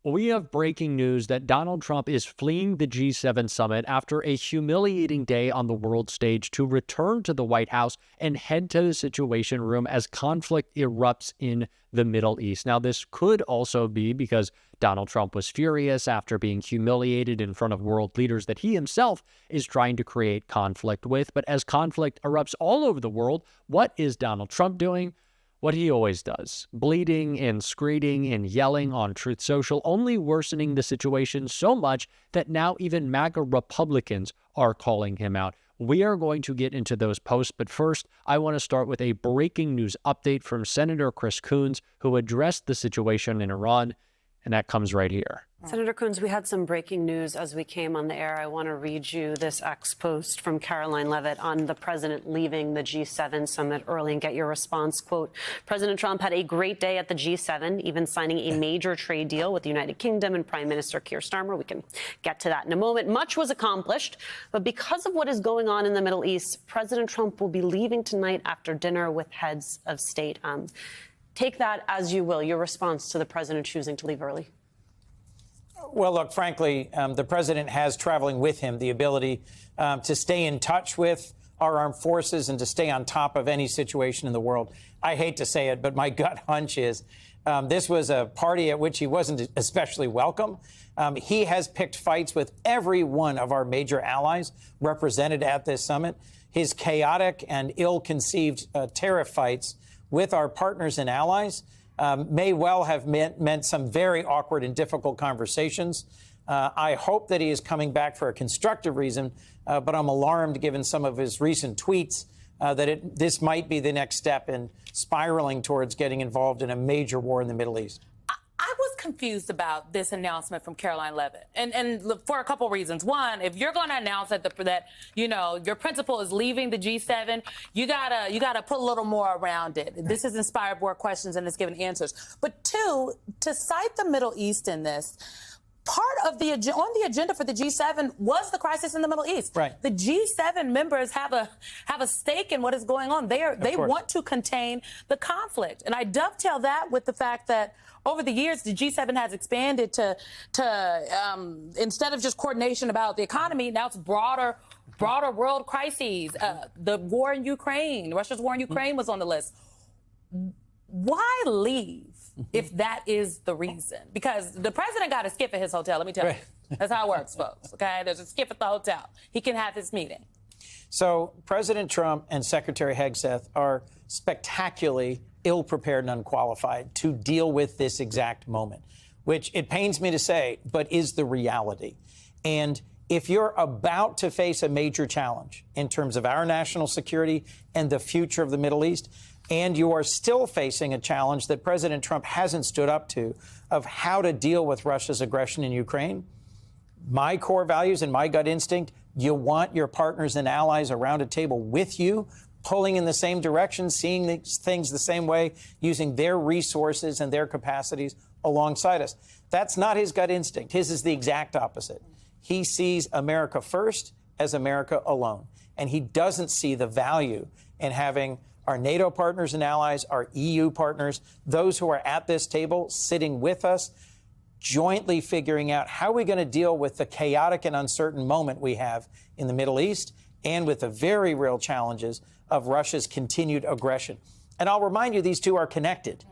We have breaking news that Donald Trump is fleeing the G7 summit after a humiliating day on the world stage to return to the White House and head to the Situation Room as conflict erupts in the Middle East. Now, this could also be because Donald Trump was furious after being humiliated in front of world leaders that he himself is trying to create conflict with. But as conflict erupts all over the world, what is Donald Trump doing? What he always does, bleeding and screaming and yelling on Truth Social, only worsening the situation so much that now even MAGA Republicans are calling him out. We are going to get into those posts, but first, I want to start with a breaking news update from Senator Chris Coons, who addressed the situation in Iran, and that comes right here. Senator Coons, we had some breaking news as we came on the air. I want to read you this X post from Caroline Leavitt on the president leaving the G7 summit early and get your response. Quote, President Trump had a great day at the G7, even signing a major trade deal with the United Kingdom and Prime Minister Keir Starmer. We can get to that in a moment. Much was accomplished, but because of what is going on in the Middle East, President Trump will be leaving tonight after dinner with heads of state. Take that as you will, your response to the president choosing to leave early. Well, look, frankly, the president has traveling with him the ability to stay in touch with our armed forces and to stay on top of any situation in the world. I hate to say it, but my gut hunch is this was a party at which he wasn't especially welcome. He has picked fights with every one of our major allies represented at this summit. His chaotic and ill-conceived tariff fights with our partners and allies may well have meant some very awkward and difficult conversations. I hope that he is coming back for a constructive reason, but I'm alarmed, given some of his recent tweets, that this might be the next step in spiraling towards getting involved in a major war in the Middle East. I was confused about this announcement from Caroline Leavitt, and for a couple reasons. One, if you're going to announce that you know your principal is leaving the G7, you gotta put a little more around it. This has inspired more questions and it's given answers. But two, to cite the Middle East in this, part of on the agenda for the G7 was the crisis in the Middle East. Right. The G7 members have a stake in what is going on. They want to contain the conflict, and I dovetail that with the fact that over the years, the G7 has expanded to instead of just coordination about the economy, now it's broader world crises. The war in Ukraine, Russia's war in Ukraine was on the list. Why leave if that is the reason? Because the president got a skip at his hotel, let me tell you. That's how it works, folks, okay? There's a skip at the hotel. He can have his meeting. So President Trump and Secretary Hegseth are spectacularly ill-prepared and unqualified to deal with this exact moment, which it pains me to say, but is the reality. And if you're about to face a major challenge in terms of our national security and the future of the Middle East, and you are still facing a challenge that President Trump hasn't stood up to of how to deal with Russia's aggression in Ukraine, my core values and my gut instinct, you want your partners and allies around a table with you, pulling in the same direction, seeing things the same way, using their resources and their capacities alongside us. That's not his gut instinct. His is the exact opposite. He sees America first as America alone. And he doesn't see the value in having our NATO partners and allies, our EU partners, those who are at this table sitting with us, jointly figuring out how we're going to deal with the chaotic and uncertain moment we have in the Middle East and with the very real challenges of Russia's continued aggression. And I'll remind you, these two are connected.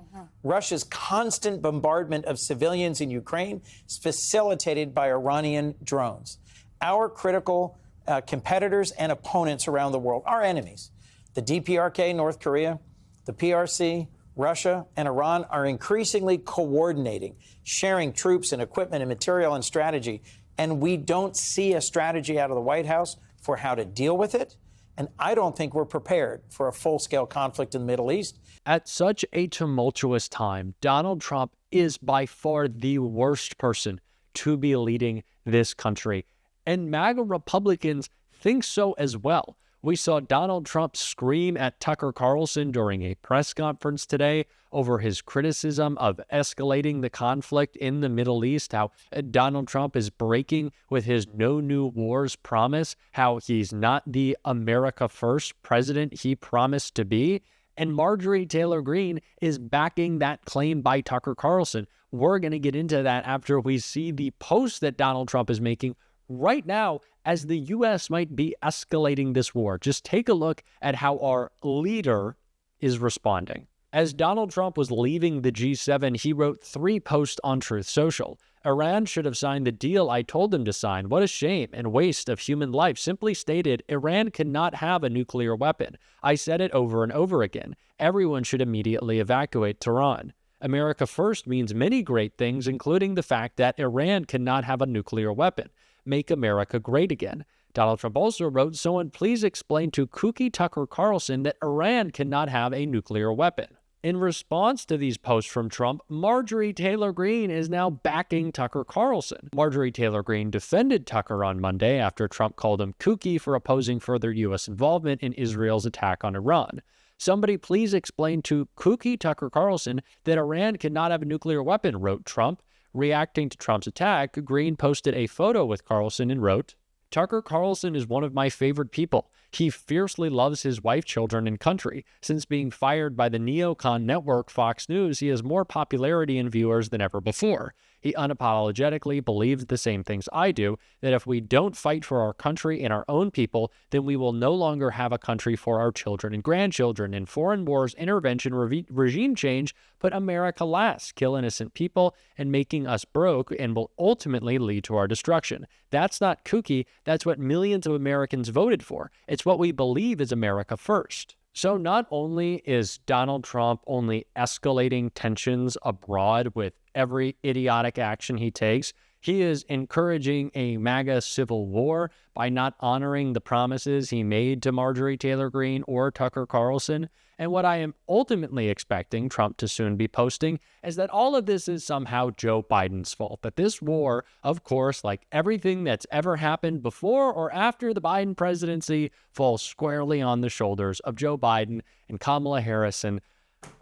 Russia's constant bombardment of civilians in Ukraine is facilitated by Iranian drones. Our critical competitors and opponents around the world, our enemies, the DPRK, North Korea, the PRC, Russia, and Iran are increasingly coordinating, sharing troops and equipment and material and strategy. And we don't see a strategy out of the White House for how to deal with it. And I don't think we're prepared for a full-scale conflict in the Middle East. At such a tumultuous time, Donald Trump is by far the worst person to be leading this country. And MAGA Republicans think so as well. We saw Donald Trump scream at Tucker Carlson during a press conference today over his criticism of escalating the conflict in the Middle East, how Donald Trump is breaking with his no new wars promise, how he's not the America First president he promised to be. And Marjorie Taylor Greene is backing that claim by Tucker Carlson. We're going to get into that after we see the post that Donald Trump is making right now as the U.S. might be escalating this war. Just take a look at how our leader is responding. As Donald Trump was leaving the G7, he wrote 3 posts on Truth Social. Iran should have signed the deal I told them to sign. What a shame and waste of human life. Simply stated, Iran cannot have a nuclear weapon. I said it over and over again. Everyone should immediately evacuate Tehran. America first means many great things, including the fact that Iran cannot have a nuclear weapon. Make America great again. Donald Trump also wrote, someone please explain to kooky Tucker Carlson that Iran cannot have a nuclear weapon. In response to these posts from Trump, Marjorie Taylor Greene is now backing Tucker Carlson. Marjorie Taylor Greene defended Tucker on Monday after Trump called him kooky for opposing further U.S. involvement in Israel's attack on Iran. Somebody please explain to kooky Tucker Carlson that Iran cannot have a nuclear weapon, wrote Trump. Reacting to Trump's attack, Greene posted a photo with Carlson and wrote, Tucker Carlson is one of my favorite people. He fiercely loves his wife, children, and country. Since being fired by the neocon network Fox News, he has more popularity and viewers than ever before. He unapologetically believes the same things I do, that if we don't fight for our country and our own people, then we will no longer have a country for our children and grandchildren. And foreign wars, intervention, regime change put America last, kill innocent people, and making us broke, and will ultimately lead to our destruction. That's not kooky. That's what millions of Americans voted for. It's what we believe is America first. So not only is Donald Trump only escalating tensions abroad with every idiotic action he takes, he is encouraging a MAGA civil war by not honoring the promises he made to Marjorie Taylor Greene or Tucker Carlson. And what I am ultimately expecting Trump to soon be posting is that all of this is somehow Joe Biden's fault. That this war, of course, like everything that's ever happened before or after the Biden presidency, falls squarely on the shoulders of Joe Biden and Kamala Harris and,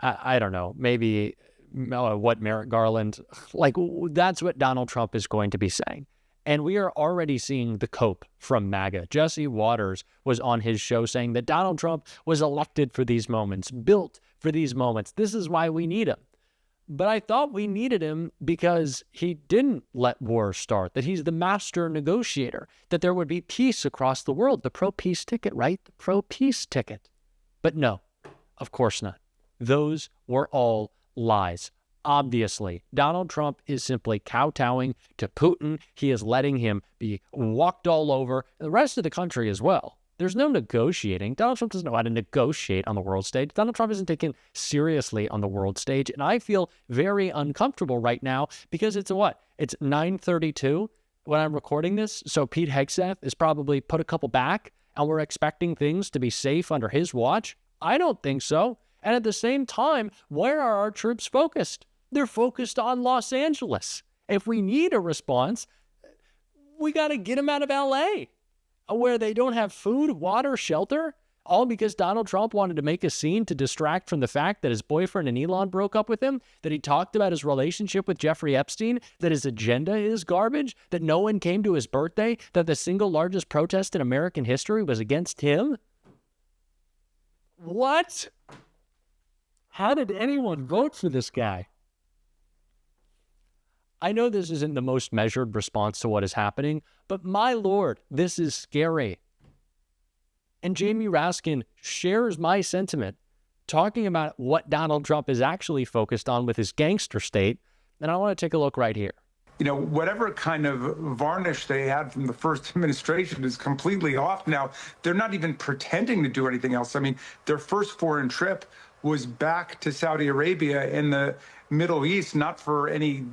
I don't know, maybe what Merrick Garland, like that's what Donald Trump is going to be saying. And we are already seeing the cope from MAGA. Jesse Waters was on his show saying that Donald Trump was elected for these moments, built for these moments. This is why we need him. But I thought we needed him because he didn't let wars start, that he's the master negotiator, that there would be peace across the world. The pro-peace ticket, right? The pro-peace ticket. But no, of course not. Those were all lies. Obviously, Donald Trump is simply kowtowing to Putin. He is letting him be walked all over, the rest of the country as well. There's no negotiating. Donald Trump doesn't know how to negotiate on the world stage. Donald Trump isn't taken seriously on the world stage. And I feel very uncomfortable right now because it's what? It's 9:32 when I'm recording this. So Pete Hegseth is probably put a couple back and we're expecting things to be safe under his watch. I don't think so. And at the same time, where are our troops focused? They're focused on Los Angeles. If we need a response, we got to get them out of LA, where they don't have food, water, shelter, all because Donald Trump wanted to make a scene to distract from the fact that his boyfriend and Elon broke up with him, that he talked about his relationship with Jeffrey Epstein, that his agenda is garbage, that no one came to his birthday, that the single largest protest in American history was against him. What? How did anyone vote for this guy? I know this isn't the most measured response to what is happening, but my Lord, this is scary. And Jamie Raskin shares my sentiment, talking about what Donald Trump is actually focused on with his gangster state. And I want to take a look right here. You know, whatever kind of varnish they had from the first administration is completely off now. They're not even pretending to do anything else. I mean, their first foreign trip was back to Saudi Arabia in the Middle East, not for any,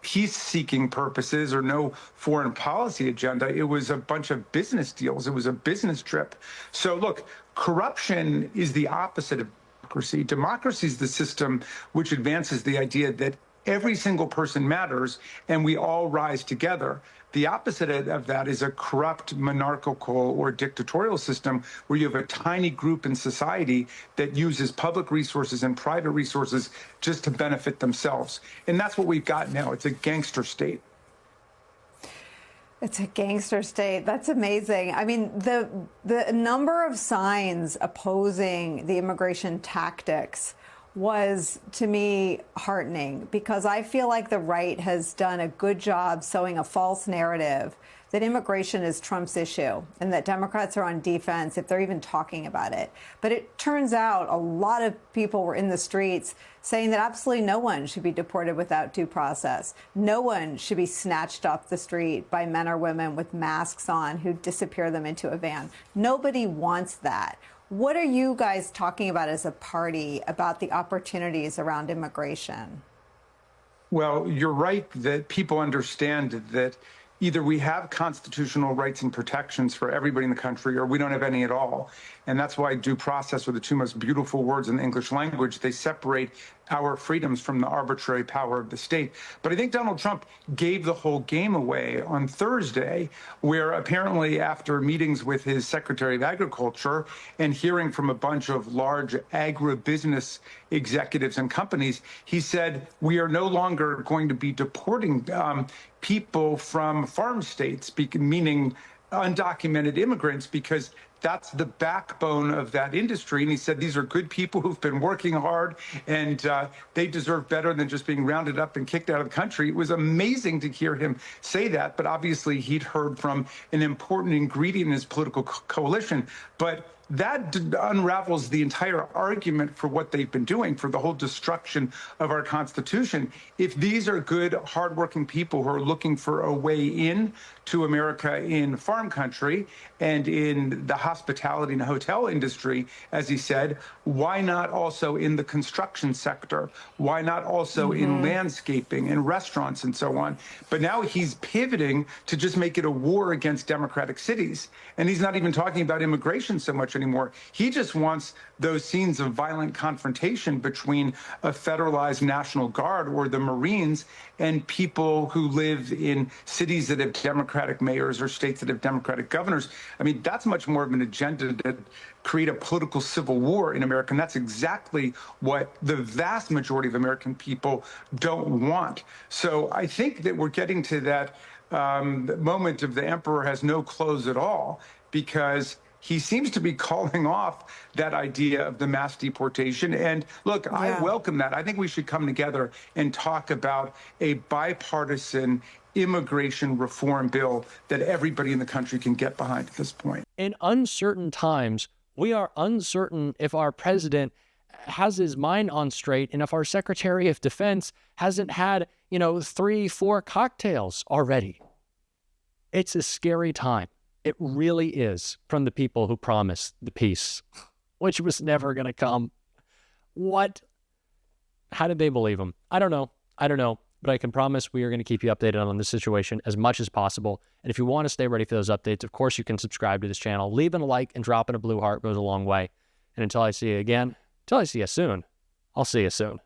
peace-seeking purposes or no foreign policy agenda. It was a bunch of business deals. It was a business trip. So look, corruption is the opposite of democracy. Democracy is the system which advances the idea that every single person matters and we all rise together. The opposite of that is a corrupt, monarchical or dictatorial system where you have a tiny group in society that uses public resources and private resources just to benefit themselves. And that's what we've got now. It's a gangster state. It's a gangster state. That's amazing. I mean, the number of signs opposing the immigration tactics was, to me, heartening, because I feel like the right has done a good job sowing a false narrative that immigration is Trump's issue and that Democrats are on defense if they're even talking about it. But it turns out a lot of people were in the streets saying that absolutely no one should be deported without due process. No one should be snatched off the street by men or women with masks on who disappear them into a van. Nobody wants that. What are you guys talking about as a party about the opportunities around immigration? Well, you're right that people understand that either we have constitutional rights and protections for everybody in the country, or we don't have any at all. And that's why due process are the two most beautiful words in the English language. They separate our freedoms from the arbitrary power of the state. But I think Donald Trump gave the whole game away on Thursday, where apparently after meetings with his Secretary of Agriculture and hearing from a bunch of large agribusiness executives and companies, he said, we are no longer going to be deporting people from farm states, meaning undocumented immigrants, because that's the backbone of that industry. And he said, these are good people who've been working hard, and they deserve better than just being rounded up and kicked out of the country. It was amazing to hear him say that, but obviously he'd heard from an important ingredient in his political coalition. But that unravels the entire argument for what they've been doing, for the whole destruction of our Constitution. If these are good, hardworking people who are looking for a way in to America in farm country and in the hospitality and hotel industry, as he said, why not also in the construction sector? Why not also in landscaping and restaurants and so on? But now he's pivoting to just make it a war against democratic cities. And he's not even talking about immigration so much anymore. He just wants those scenes of violent confrontation between a federalized National Guard or the Marines and people who live in cities that have Democratic mayors or states that have Democratic governors. I mean, that's much more of an agenda to create a political civil war in America. And that's exactly what the vast majority of American people don't want. So I think that we're getting to that moment of the emperor has no clothes at all, because he seems to be calling off that idea of the mass deportation. And look, I welcome that. I think we should come together and talk about a bipartisan immigration reform bill that everybody in the country can get behind at this point. In uncertain times, we are uncertain if our president has his mind on straight and if our Secretary of Defense hasn't had, 3-4 cocktails already. It's a scary time. It really is, from the people who promised the peace, which was never going to come. What? How did they believe him? I don't know. But I can promise we are going to keep you updated on this situation as much as possible. And if you want to stay ready for those updates, of course, you can subscribe to this channel. Leaving a like and dropping a blue heart goes a long way. And until I see you again, until I see you soon, I'll see you soon.